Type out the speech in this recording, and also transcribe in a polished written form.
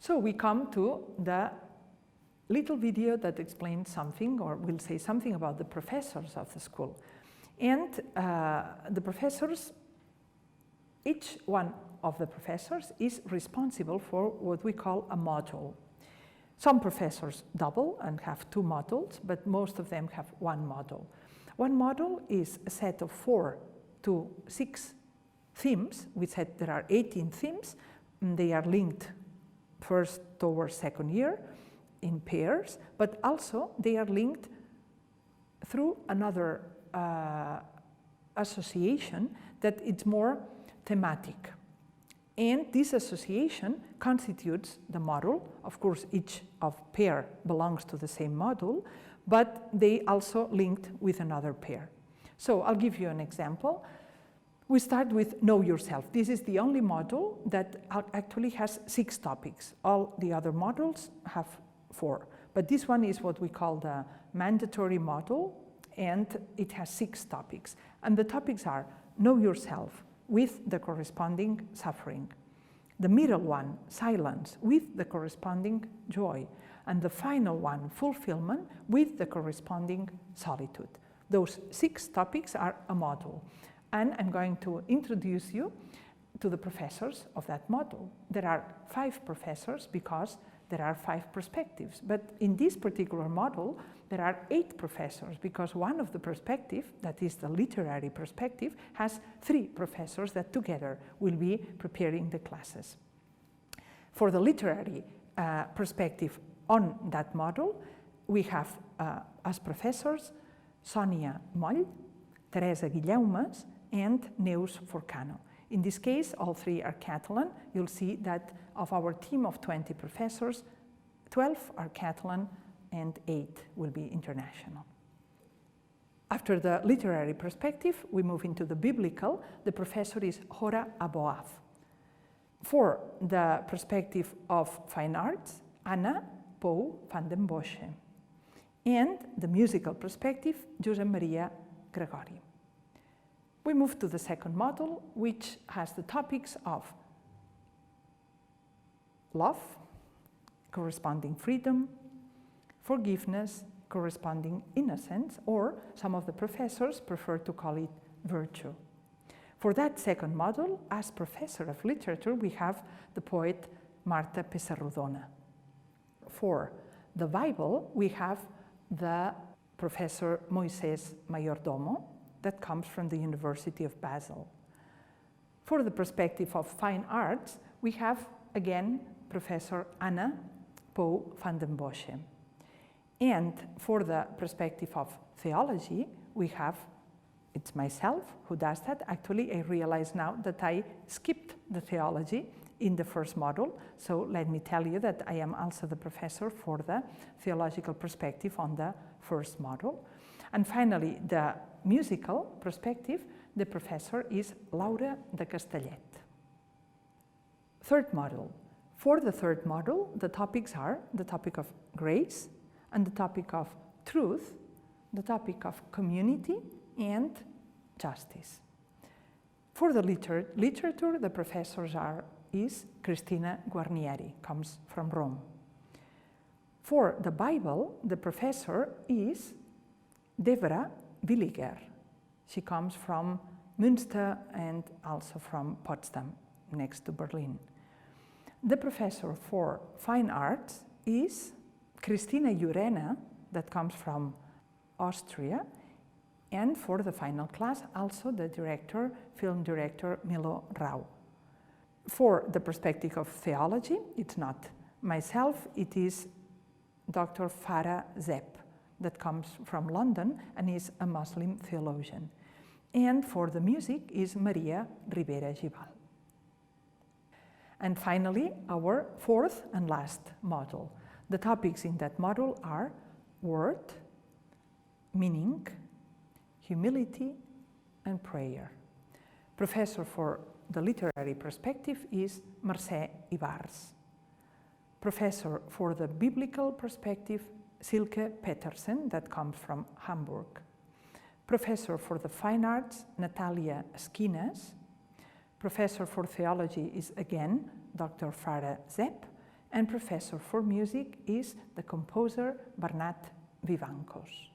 So we come to the little video that explains something or will say something about the professors of the school. And the professors, each one of the professors is responsible for what we call a module. Some professors double and have 2 modules, but most of them have 1 module. One module is a set of 4 to 6 themes. We said there are 18 themes. They are linked first towards second year in pairs, but also they are linked through another association that it's more thematic. And this association constitutes the module. Of course, each of pair belongs to the same module, but they also linked with another pair. So I'll give you an example. We start with Know Yourself. This is the only module that actually has 6 topics. All the other modules have 4. But this one is what we call the mandatory module, and it has 6 topics. And the topics are Know Yourself with the corresponding suffering. The middle one, Silence, with the corresponding joy. And the final one, Fulfillment, with the corresponding solitude. Those 6 topics are a module. And I'm going to introduce you to the professors of that module. There are 5 professors because there are 5 perspectives. But in this particular module, there are 8 professors because one of the perspective, that is the literary perspective, has 3 professors that together will be preparing the classes. For the literary perspective on that module, we have as professors Sònia Moll, Teresa Guillaumes, and Neus Forcano. In this case, all 3 are Catalan. You'll see that of our team of 20 professors, 12 are Catalan and 8 will be international. After the literary perspective, we move into the biblical. The professor is Hora Aboaf. For the perspective of fine arts, Anna Pou van den Bosche. And the musical perspective, Josep Maria Gregori. We move to the second module, which has the topics of love, corresponding freedom, forgiveness, corresponding innocence, or some of the professors prefer to call it virtue. For that second module, as professor of literature, we have the poet Marta Pessarrodona. For the Bible, we have the professor Moisés Mayordomo, that comes from the University of Basel. For the perspective of fine arts, we have, again, Professor Anna Pou van den Bosche. And for the perspective of theology, we have, it's myself who does that. Actually, I realize now that I skipped the theology in the first module, so let me tell you that I am also the professor for the theological perspective on the first module. And finally, the musical perspective, the professor is Laura de Castellet. Third module. For the third module, the topics are the topic of grace and the topic of truth, the topic of community and justice. For the literature, the professors is Cristina Guarnieri, comes from Rome. For the Bible, the professor is Deborah Williger. She comes from Münster and also from Potsdam, next to Berlin. The professor for fine arts is Christina Jurena, that comes from Austria, and for the final class, also the director, film director Milo Rau. For the perspective of theology, it's not myself, it is Dr. Farah Zepp, that comes from London and is a Muslim theologian. And for the music is Maria Rivera Gibal. And finally, our fourth and last module. The topics in that module are word, meaning, humility, and prayer. Professor for the literary perspective is Mercè Ibars. Professor for the biblical perspective, Silke Petersen, that comes from Hamburg. Professor for the fine arts, Natalia Skinas. Professor for theology is again Dr. Farah Zepp. and professor for music is the composer Bernat Vivancos.